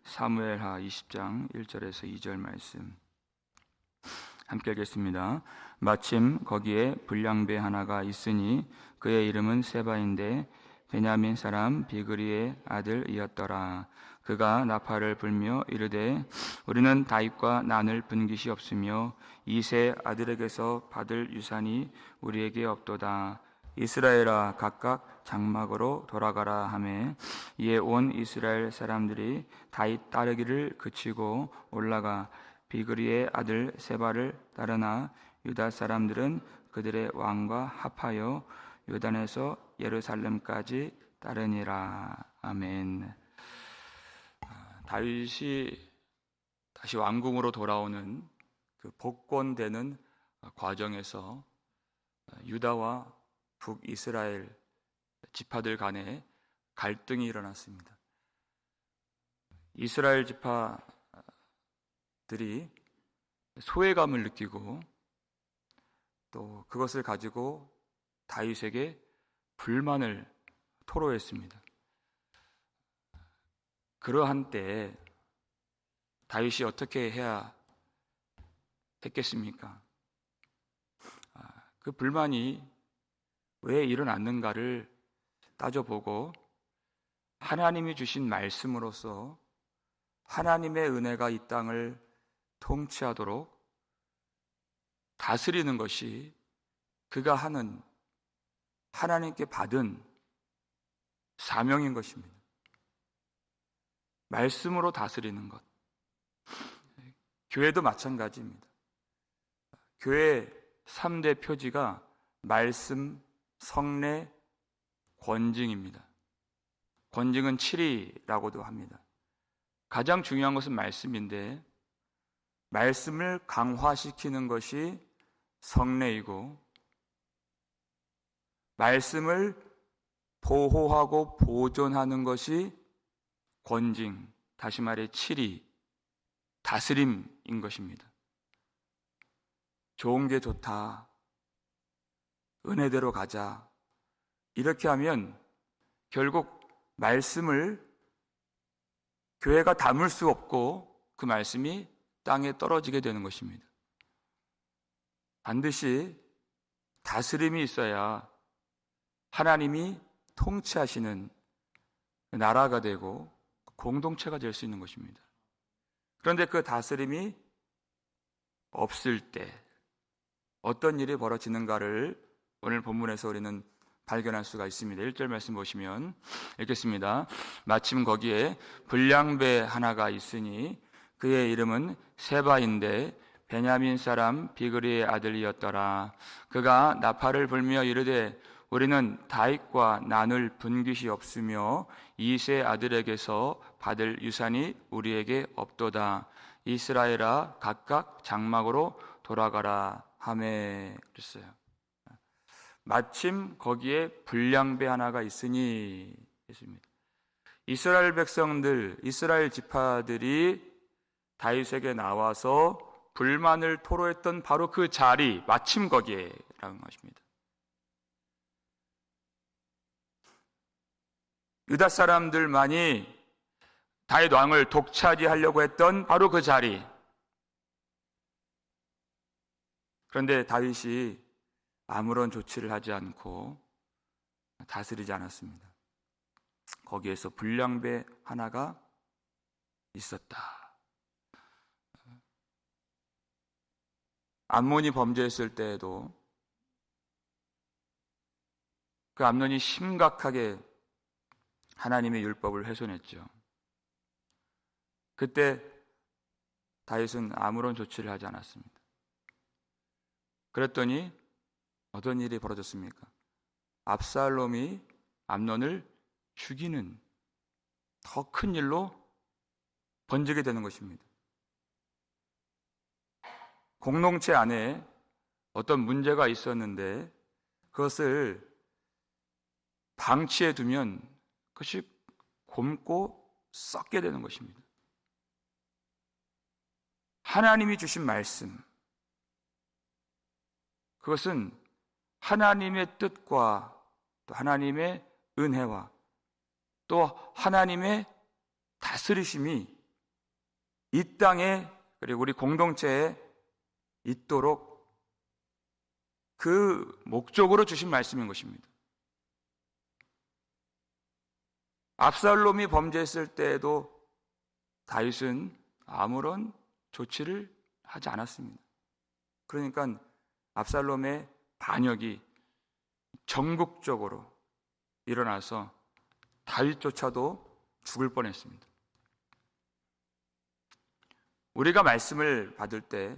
사무엘하 20장 1절에서 2절 말씀 함께 읽겠습니다. 마침 거기에 불량배 하나가 있으니 그의 이름은 세바인데 베냐민 사람 비그리의 아들이었더라. 그가 나팔을 불며 이르되 우리는 다윗과 나눌 분깃이 없으며 이세 아들에게서 받을 유산이 우리에게 없도다. 이스라엘아 각각 장막으로 돌아가라 하매 이에 온 이스라엘 사람들이 다윗 따르기를 그치고 올라가 비그리의 아들 세바를 따르나 유다 사람들은 그들의 왕과 합하여 요단에서 예루살렘까지 따르니라. 아멘. 다윗이 다시 왕궁으로 돌아오는 그 복권되는 과정에서 유다와 북이스라엘 지파들 간에 갈등이 일어났습니다. 이스라엘 지파들이 소외감을 느끼고 또 그것을 가지고 다윗에게 불만을 토로했습니다. 그러한 때 다윗이 어떻게 해야 했겠습니까? 그 불만이 왜 일어났는가를 따져보고 하나님이 주신 말씀으로서 하나님의 은혜가 이 땅을 통치하도록 다스리는 것이 그가 하는 하나님께 받은 사명인 것입니다. 말씀으로 다스리는 것. 교회도 마찬가지입니다. 교회 3대 표지가 말씀, 성례, 권징입니다. 권징은 7이라고도 합니다. 가장 중요한 것은 말씀인데 말씀을 강화시키는 것이 성례이고 말씀을 보호하고 보존하는 것이 권징, 다시 말해 7이 다스림인 것입니다. 좋은 게 좋다, 은혜대로 가자, 이렇게 하면 결국 말씀을 교회가 담을 수 없고 그 말씀이 땅에 떨어지게 되는 것입니다. 반드시 다스림이 있어야 하나님이 통치하시는 나라가 되고 공동체가 될 수 있는 것입니다. 그런데 그 다스림이 없을 때 어떤 일이 벌어지는가를 오늘 본문에서 우리는 발견할 수가 있습니다. 1절 말씀 보시면 읽겠습니다. 마침 거기에 불량배 하나가 있으니 그의 이름은 세바인데 베냐민 사람 비그리의 아들이었더라. 그가 나팔을 불며 이르되 우리는 다윗과 나눌 분깃이 없으며 이세 아들에게서 받을 유산이 우리에게 없도다. 이스라엘아 각각 장막으로 돌아가라 하매 그랬어요. 마침 거기에 불량배 하나가 있으니 했습니다. 이스라엘 백성들, 이스라엘 지파들이 다윗에게 나와서 불만을 토로했던 바로 그 자리, 마침 거기에라는 것입니다. 유다 사람들만이 다윗 왕을 독차지하려고 했던 바로 그 자리. 그런데 다윗이 아무런 조치를 하지 않고 다스리지 않았습니다. 거기에서 불량배 하나가 있었다. 암논이 범죄했을 때에도 그 암논이 심각하게 하나님의 율법을 훼손했죠. 그때 다윗은 아무런 조치를 하지 않았습니다. 그랬더니 어떤 일이 벌어졌습니까? 압살롬이 암논을 죽이는 더 큰 일로 번지게 되는 것입니다. 공동체 안에 어떤 문제가 있었는데 그것을 방치해 두면 그것이 곪고 썩게 되는 것입니다. 하나님이 주신 말씀, 그것은 하나님의 뜻과 또 하나님의 은혜와 또 하나님의 다스리심이 이 땅에 그리고 우리 공동체에 있도록 그 목적으로 주신 말씀인 것입니다. 압살롬이 범죄했을 때에도 다윗은 아무런 조치를 하지 않았습니다. 그러니까 압살롬의 반역이 전국적으로 일어나서 다윗조차도 죽을 뻔했습니다. 우리가 말씀을 받을 때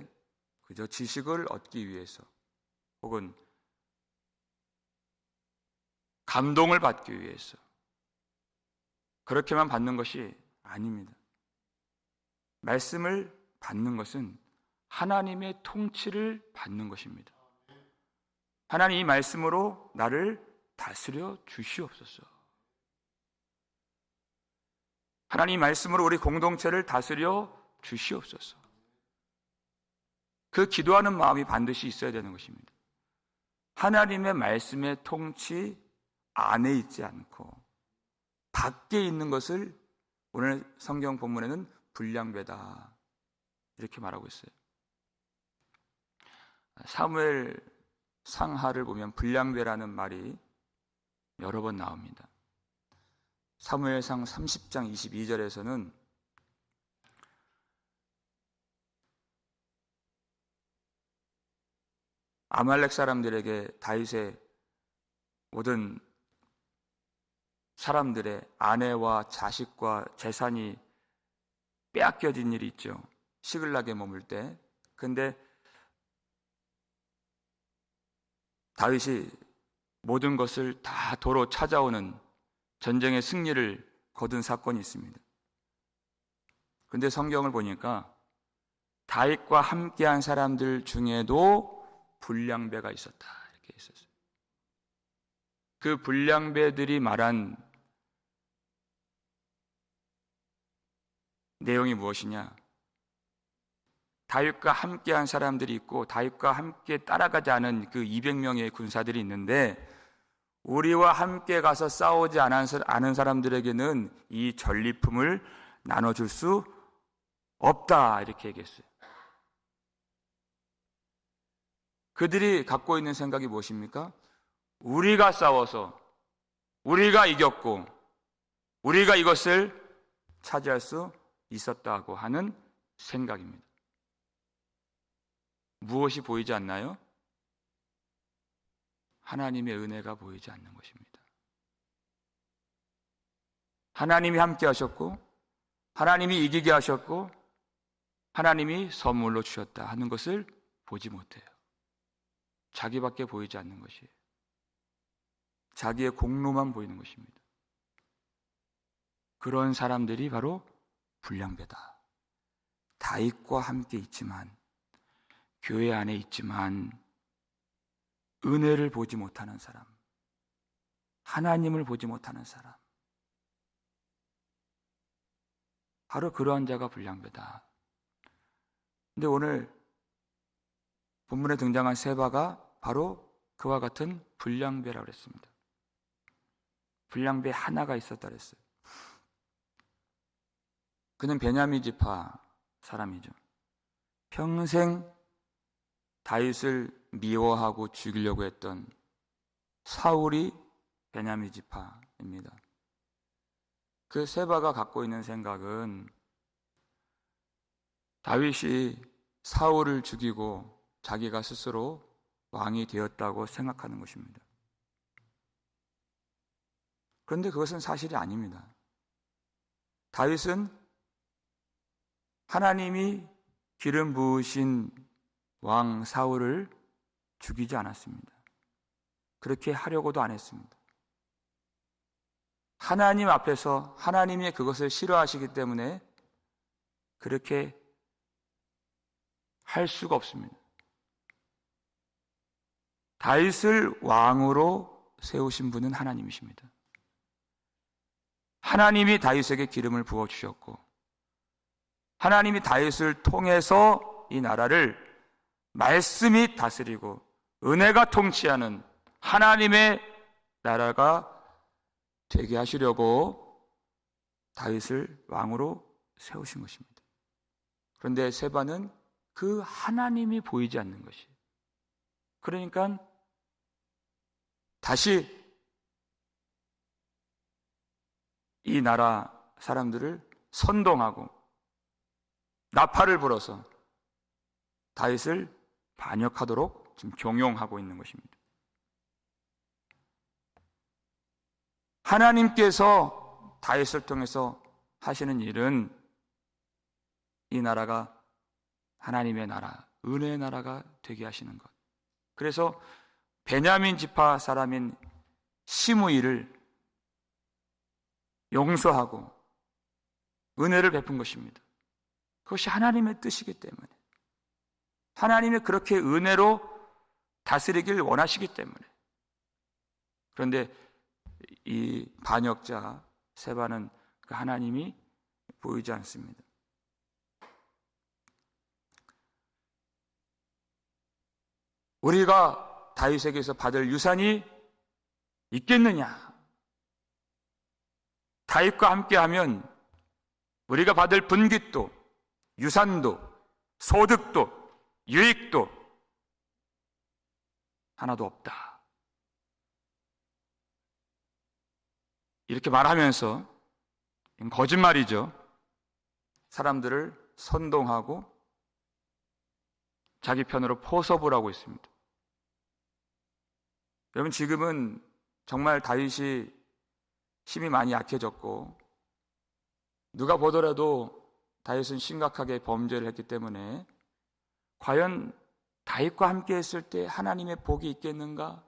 그저 지식을 얻기 위해서 혹은 감동을 받기 위해서 그렇게만 받는 것이 아닙니다. 말씀을 받는 것은 하나님의 통치를 받는 것입니다. 하나님 이 말씀으로 나를 다스려 주시옵소서. 하나님 이 말씀으로 우리 공동체를 다스려 주시옵소서. 그 기도하는 마음이 반드시 있어야 되는 것입니다. 하나님의 말씀의 통치 안에 있지 않고 밖에 있는 것을 오늘 성경 본문에는 불량배다 이렇게 말하고 있어요. 사무엘 상하를 보면 불량배라는 말이 여러 번 나옵니다. 사무엘상 30장 22절에서는 아말렉 사람들에게 다윗의 모든 사람들의 아내와 자식과 재산이 빼앗겨진 일이 있죠. 시글락에 머물 때. 근데 다윗이 모든 것을 다 도로 찾아오는 전쟁의 승리를 거둔 사건이 있습니다. 근데 성경을 보니까 다윗과 함께한 사람들 중에도 불량배가 있었다 이렇게 있었어요. 그 불량배들이 말한 내용이 무엇이냐? 다윗과 함께한 사람들이 있고 다윗과 함께 따라가지 않은 그 200명의 군사들이 있는데 우리와 함께 가서 싸우지 않은 사람들에게는 이 전리품을 나눠줄 수 없다 이렇게 얘기했어요. 그들이 갖고 있는 생각이 무엇입니까? 우리가 싸워서 우리가 이겼고 우리가 이것을 차지할 수 있었다고 하는 생각입니다. 무엇이 보이지 않나요? 하나님의 은혜가 보이지 않는 것입니다. 하나님이 함께 하셨고 하나님이 이기게 하셨고 하나님이 선물로 주셨다 하는 것을 보지 못해요. 자기밖에 보이지 않는 것이에요. 자기의 공로만 보이는 것입니다. 그런 사람들이 바로 불량배다. 다윗과 함께 있지만 교회 안에 있지만 은혜를 보지 못하는 사람, 하나님을 보지 못하는 사람, 바로 그러한 자가 불량배다. 근데 오늘 본문에 등장한 세바가 바로 그와 같은 불량배라고 했습니다. 불량배 하나가 있었다 그랬어요. 그는 베냐민 지파 사람이죠. 평생 다윗을 미워하고 죽이려고 했던 사울이 베냐민 지파입니다. 그 세바가 갖고 있는 생각은 다윗이 사울을 죽이고 자기가 스스로 왕이 되었다고 생각하는 것입니다. 그런데 그것은 사실이 아닙니다. 다윗은 하나님이 기름 부으신 왕 사울을 죽이지 않았습니다. 그렇게 하려고도 안 했습니다. 하나님 앞에서 하나님이 그것을 싫어하시기 때문에 그렇게 할 수가 없습니다. 다윗을 왕으로 세우신 분은 하나님이십니다. 하나님이 다윗에게 기름을 부어주셨고 하나님이 다윗을 통해서 이 나라를 말씀이 다스리고 은혜가 통치하는 하나님의 나라가 되게 하시려고 다윗을 왕으로 세우신 것입니다. 그런데 세바는 그 하나님이 보이지 않는 것이. 그러니까 다시 이 나라 사람들을 선동하고 나팔을 불어서 다윗을 반역하도록 지금 종용하고 있는 것입니다. 하나님께서 다윗을 통해서 하시는 일은 이 나라가 하나님의 나라, 은혜의 나라가 되게 하시는 것. 그래서 베냐민 지파 사람인 시므이를 용서하고 은혜를 베푼 것입니다. 그것이 하나님의 뜻이기 때문에, 하나님이 그렇게 은혜로 다스리길 원하시기 때문에. 그런데 이 반역자 세바는 그 하나님이 보이지 않습니다. 우리가 다윗에게서 받을 유산이 있겠느냐? 다윗과 함께하면 우리가 받을 분깃도, 유산도, 소득도, 유익도 하나도 없다. 이렇게 말하면서, 거짓말이죠. 사람들을 선동하고 자기 편으로 포섭을 하고 있습니다. 여러분, 지금은 정말 다윗이 힘이 많이 약해졌고 누가 보더라도 다윗은 심각하게 범죄를 했기 때문에 과연 다윗과 함께 했을 때 하나님의 복이 있겠는가?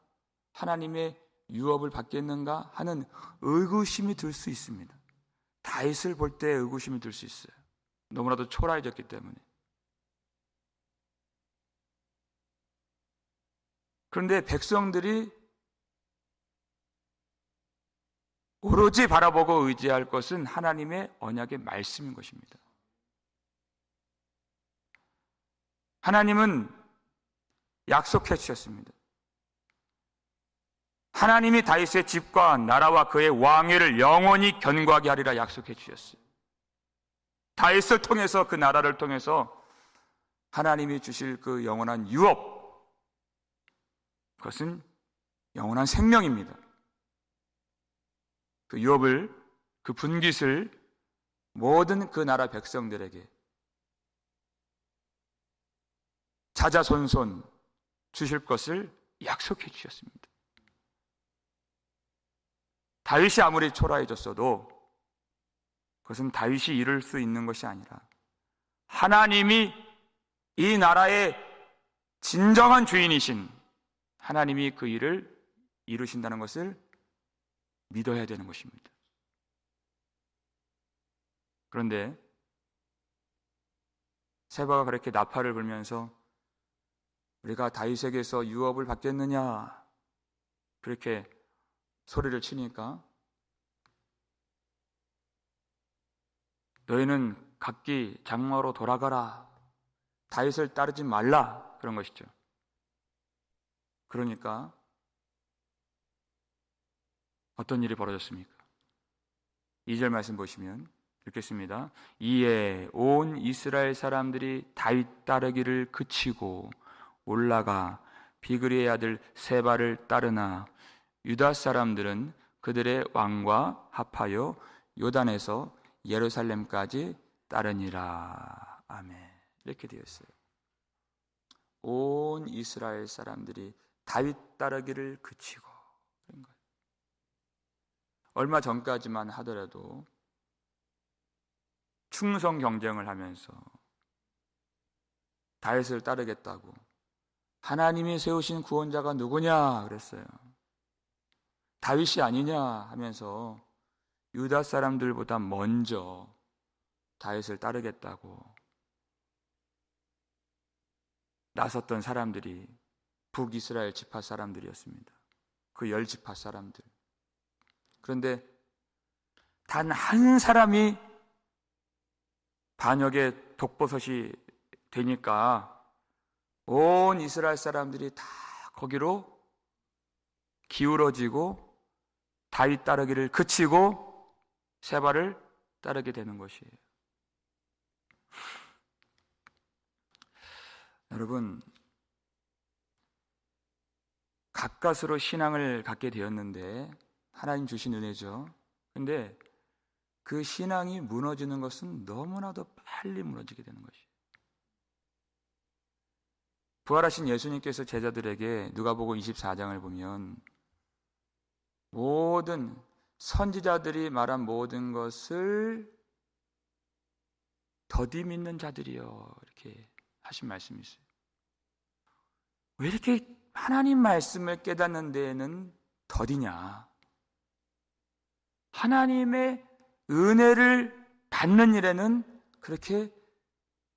하나님의 유업을 받겠는가? 하는 의구심이 들 수 있습니다. 다윗을 볼 때 의구심이 들 수 있어요. 너무나도 초라해졌기 때문에. 그런데 백성들이 오로지 바라보고 의지할 것은 하나님의 언약의 말씀인 것입니다. 하나님은 약속해 주셨습니다. 하나님이 다윗의 집과 나라와 그의 왕위를 영원히 견고하게 하리라 약속해 주셨어요. 다윗을 통해서, 그 나라를 통해서 하나님이 주실 그 영원한 유업, 그것은 영원한 생명입니다. 그 유업을, 그 분깃을 모든 그 나라 백성들에게 자자손손 주실 것을 약속해 주셨습니다. 다윗이 아무리 초라해졌어도 그것은 다윗이 이룰 수 있는 것이 아니라 하나님이 이 나라의 진정한 주인이신 하나님이 그 일을 이루신다는 것을 믿어야 되는 것입니다. 그런데 세바가 그렇게 나팔을 불면서 우리가 다윗에게서 유업을 받겠느냐 그렇게 소리를 치니까 너희는 각기 장막으로 돌아가라, 다윗을 따르지 말라, 그런 것이죠. 그러니까 어떤 일이 벌어졌습니까? 2절 말씀 보시면 읽겠습니다. 이에 온 이스라엘 사람들이 다윗 따르기를 그치고 올라가 비그리의 아들 세바를 따르나 유다 사람들은 그들의 왕과 합하여 요단에서 예루살렘까지 따르니라. 아멘. 이렇게 되어 있어요. 온 이스라엘 사람들이 다윗 따르기를 그치고, 그런 거예요. 얼마 전까지만 하더라도 충성 경쟁을 하면서 다윗을 따르겠다고, 하나님이 세우신 구원자가 누구냐 그랬어요. 다윗이 아니냐 하면서 유다 사람들보다 먼저 다윗을 따르겠다고 나섰던 사람들이 북이스라엘 지파 사람들이었습니다. 그 10지파 사람들. 그런데 단 한 사람이 반역의 독버섯이 되니까 온 이스라엘 사람들이 다 거기로 기울어지고 다윗 따르기를 그치고 세바를 따르게 되는 것이에요. 여러분, 가까스로 신앙을 갖게 되었는데 하나님 주신 은혜죠. 근데 그 신앙이 무너지는 것은 너무나도 빨리 무너지게 되는 것이에요. 부활하신 예수님께서 제자들에게 누가복음 24장을 보면 모든 선지자들이 말한 모든 것을 더디 믿는 자들이요, 이렇게 하신 말씀이 있어요. 왜 이렇게 하나님 말씀을 깨닫는 데에는 더디냐? 하나님의 은혜를 받는 일에는 그렇게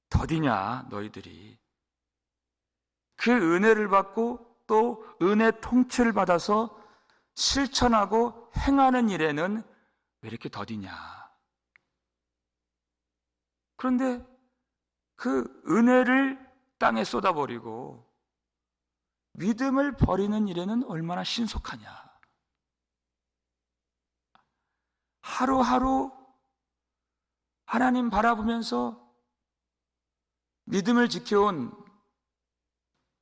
더디냐, 너희들이? 그 은혜를 받고 또 은혜 통치를 받아서 실천하고 행하는 일에는 왜 이렇게 더디냐? 그런데 그 은혜를 땅에 쏟아버리고 믿음을 버리는 일에는 얼마나 신속하냐? 하루하루 하나님 바라보면서 믿음을 지켜온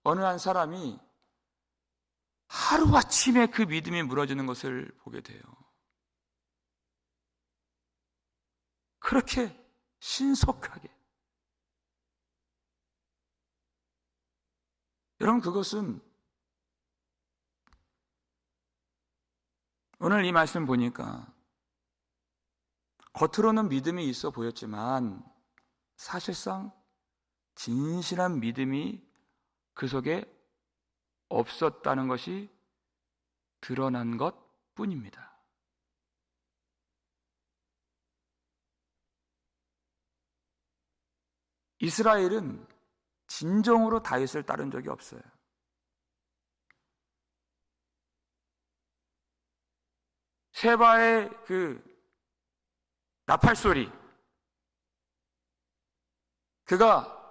어느 한 사람이 하루아침에 그 믿음이 무너지는 것을 보게 돼요. 그렇게 신속하게. 여러분, 그것은 오늘 이 말씀 보니까 겉으로는 믿음이 있어 보였지만 사실상 진실한 믿음이 그 속에 없었다는 것이 드러난 것 뿐입니다. 이스라엘은 진정으로 다윗을 따른 적이 없어요. 세바의 그 나팔 소리, 그가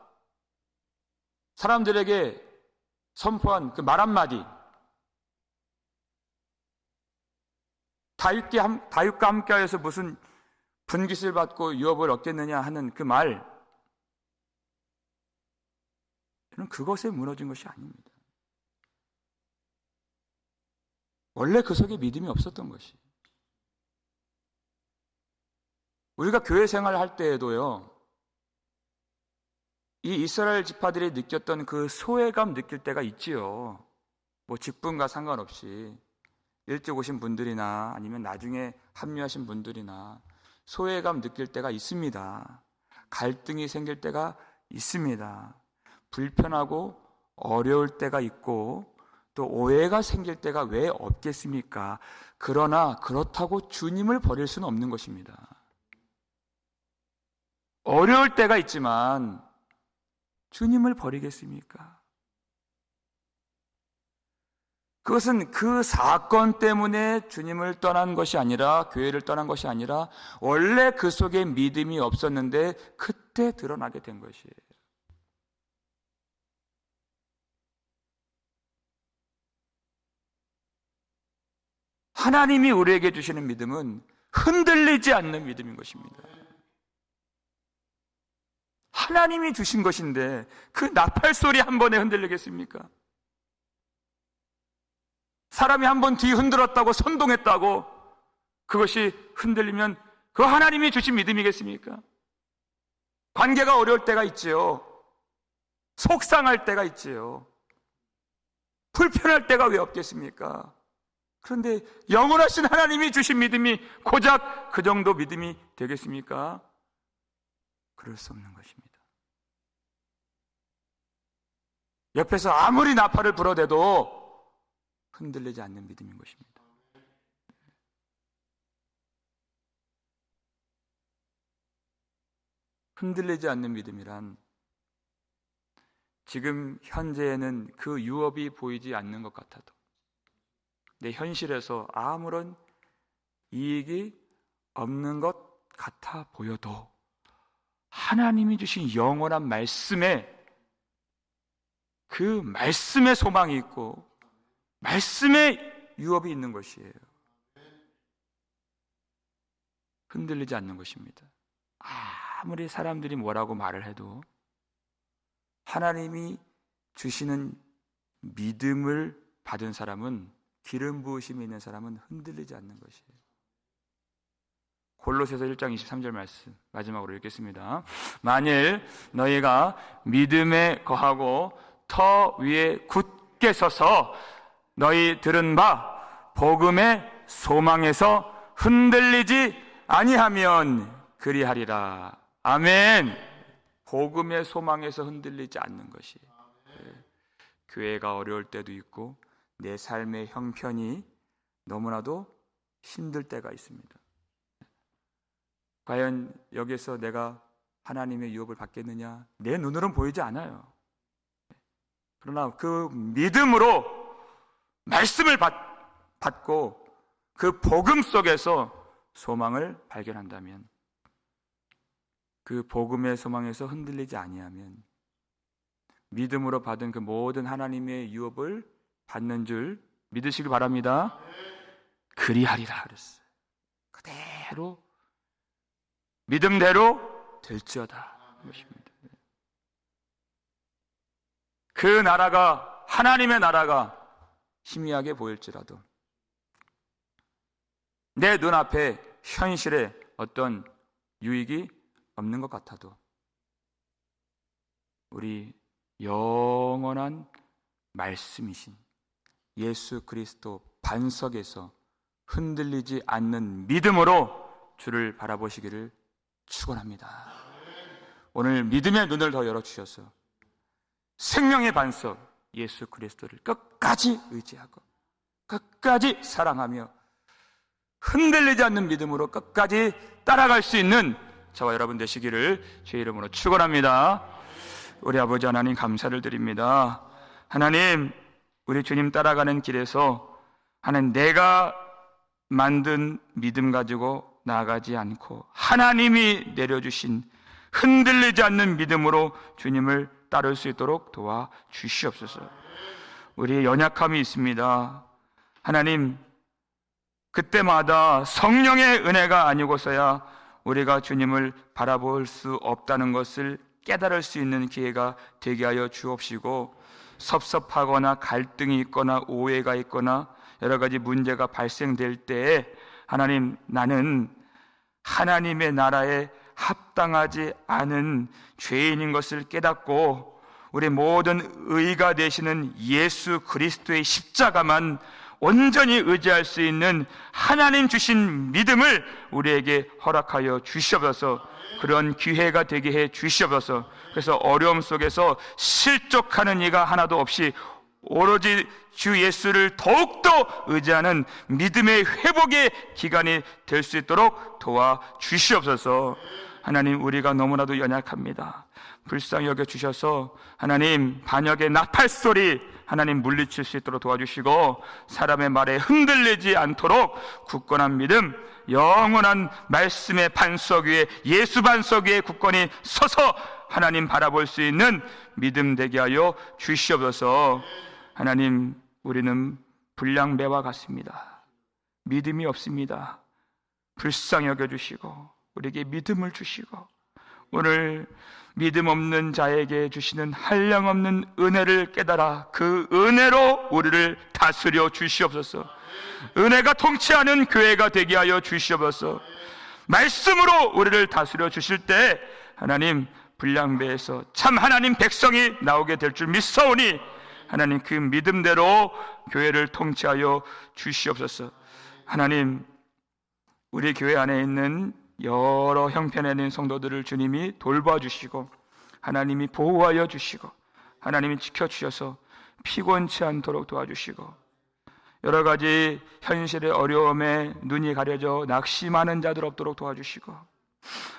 사람들에게 선포한 그 말 한마디, 다윗과 함께하여서 무슨 분깃을 받고 유업을 얻겠느냐 하는 그 말, 저는 그것에 무너진 것이 아닙니다. 원래 그 속에 믿음이 없었던 것이. 우리가 교회 생활을 할 때에도요, 이 이스라엘 지파들이 느꼈던 그 소외감 느낄 때가 있지요. 뭐 직분과 상관없이 일찍 오신 분들이나 아니면 나중에 합류하신 분들이나 소외감 느낄 때가 있습니다. 갈등이 생길 때가 있습니다. 불편하고 어려울 때가 있고 또 오해가 생길 때가 왜 없겠습니까? 그러나 그렇다고 주님을 버릴 수는 없는 것입니다. 어려울 때가 있지만 주님을 버리겠습니까? 그것은 그 사건 때문에 주님을 떠난 것이 아니라, 교회를 떠난 것이 아니라 원래 그 속에 믿음이 없었는데 그때 드러나게 된 것이에요. 하나님이 우리에게 주시는 믿음은 흔들리지 않는 믿음인 것입니다. 하나님이 주신 것인데 그 나팔 소리 한 번에 흔들리겠습니까? 사람이 한 번 뒤 흔들었다고, 선동했다고 그것이 흔들리면 그 하나님이 주신 믿음이겠습니까? 관계가 어려울 때가 있지요. 속상할 때가 있지요. 불편할 때가 왜 없겠습니까? 그런데 영원하신 하나님이 주신 믿음이 고작 그 정도 믿음이 되겠습니까? 그럴 수 없는 것입니다. 옆에서 아무리 나팔을 불어대도 흔들리지 않는 믿음인 것입니다. 흔들리지 않는 믿음이란 지금 현재에는 그 유업이 보이지 않는 것 같아도, 내 현실에서 아무런 이익이 없는 것 같아 보여도 하나님이 주신 영원한 말씀에, 그 말씀에 소망이 있고 말씀에 유업이 있는 것이에요. 흔들리지 않는 것입니다. 아무리 사람들이 뭐라고 말을 해도 하나님이 주시는 믿음을 받은 사람은, 기름 부으심이 있는 사람은 흔들리지 않는 것이에요. 골로새서 1장 23절 말씀 마지막으로 읽겠습니다. 만일 너희가 믿음에 거하고 터 위에 굳게 서서 너희 들은 바 복음의 소망에서 흔들리지 아니하면 그리하리라. 아멘. 복음의 소망에서 흔들리지 않는 것이, 교회가 어려울 때도 있고 내 삶의 형편이 너무나도 힘들 때가 있습니다. 과연 여기서 내가 하나님의 유업을 받겠느냐? 내 눈으로는 보이지 않아요. 그러나 그 믿음으로 말씀을 받고 그 복음 속에서 소망을 발견한다면, 그 복음의 소망에서 흔들리지 아니하면 믿음으로 받은 그 모든 하나님의 유업을 받는 줄 믿으시기 바랍니다. 그리하리라 그랬어요. 그대로 믿음대로 될지어다 것입니다. 그 나라가, 하나님의 나라가 희미하게 보일지라도, 내 눈앞에 현실에 어떤 유익이 없는 것 같아도, 우리 영원한 말씀이신 예수 그리스도 반석에서 흔들리지 않는 믿음으로 주를 바라보시기를 축원합니다. 오늘 믿음의 눈을 더 열어주셔서 생명의 반석 예수 그리스도를 끝까지 의지하고 끝까지 사랑하며 흔들리지 않는 믿음으로 끝까지 따라갈 수 있는 저와 여러분 되시기를 주의 이름으로 축원합니다. 우리 아버지 하나님 감사를 드립니다. 하나님, 우리 주님 따라가는 길에서 하나님, 내가 만든 믿음 가지고 나아가지 않고 하나님이 내려주신 흔들리지 않는 믿음으로 주님을 따를 수 있도록 도와주시옵소서. 우리의 연약함이 있습니다. 하나님, 그때마다 성령의 은혜가 아니고서야 우리가 주님을 바라볼 수 없다는 것을 깨달을 수 있는 기회가 되게 하여 주옵시고, 섭섭하거나 갈등이 있거나 오해가 있거나 여러 가지 문제가 발생될 때에 하나님, 나는 하나님의 나라에 합당하지 않은 죄인인 것을 깨닫고 우리 모든 의가 되시는 예수 그리스도의 십자가만 온전히 의지할 수 있는 하나님 주신 믿음을 우리에게 허락하여 주시옵소서. 그런 기회가 되게 해 주시옵소서. 그래서 어려움 속에서 실족하는 이가 하나도 없이 오로지 주 예수를 더욱더 의지하는 믿음의 회복의 기간이 될 수 있도록 도와주시옵소서. 하나님, 우리가 너무나도 연약합니다. 불쌍히 여겨주셔서 하나님, 반역의 나팔소리 하나님 물리칠 수 있도록 도와주시고, 사람의 말에 흔들리지 않도록 굳건한 믿음, 영원한 말씀의 반석 위에, 예수 반석 위에 굳건히 서서 하나님 바라볼 수 있는 믿음 되게 하여 주시옵소서. 하나님, 우리는 불량배와 같습니다. 믿음이 없습니다. 불쌍히 여겨주시고 우리에게 믿음을 주시고, 오늘 믿음 없는 자에게 주시는 한량없는 은혜를 깨달아 그 은혜로 우리를 다스려 주시옵소서. 은혜가 통치하는 교회가 되게 하여 주시옵소서. 말씀으로 우리를 다스려 주실 때 하나님, 불량배에서 참 하나님 백성이 나오게 될 줄 믿사오니 하나님, 그 믿음대로 교회를 통치하여 주시옵소서. 하나님, 우리 교회 안에 있는 여러 형편에 있는 성도들을 주님이 돌봐주시고 하나님이 보호하여 주시고 하나님이 지켜주셔서 피곤치 않도록 도와주시고, 여러 가지 현실의 어려움에 눈이 가려져 낙심하는 자들 없도록 도와주시고,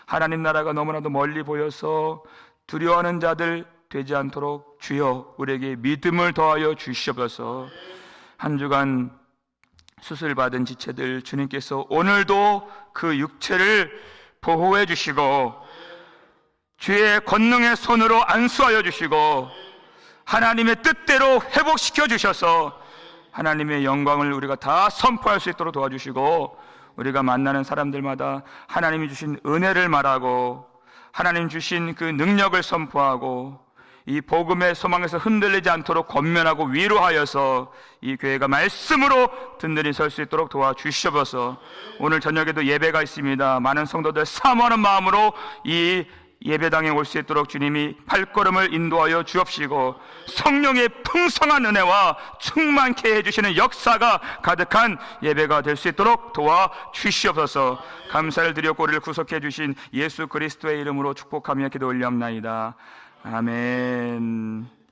하나님 나라가 너무나도 멀리 보여서 두려워하는 자들 되지 않도록 주여 우리에게 믿음을 더하여 주시옵소서. 한 주간 수술받은 지체들 주님께서 오늘도 그 육체를 보호해 주시고 주의 권능의 손으로 안수하여 주시고 하나님의 뜻대로 회복시켜 주셔서 하나님의 영광을 우리가 다 선포할 수 있도록 도와주시고, 우리가 만나는 사람들마다 하나님이 주신 은혜를 말하고 하나님 주신 그 능력을 선포하고 이 복음의 소망에서 흔들리지 않도록 권면하고 위로하여서 이 교회가 말씀으로 든든히 설 수 있도록 도와주시옵소서. 오늘 저녁에도 예배가 있습니다. 많은 성도들 사모하는 마음으로 이 예배당에 올 수 있도록 주님이 발걸음을 인도하여 주옵시고, 성령의 풍성한 은혜와 충만케 해주시는 역사가 가득한 예배가 될 수 있도록 도와주시옵소서. 감사를 드려 우리를 구속해 주신 예수 그리스도의 이름으로 축복하며 기도 올리옵나이다. 아멘.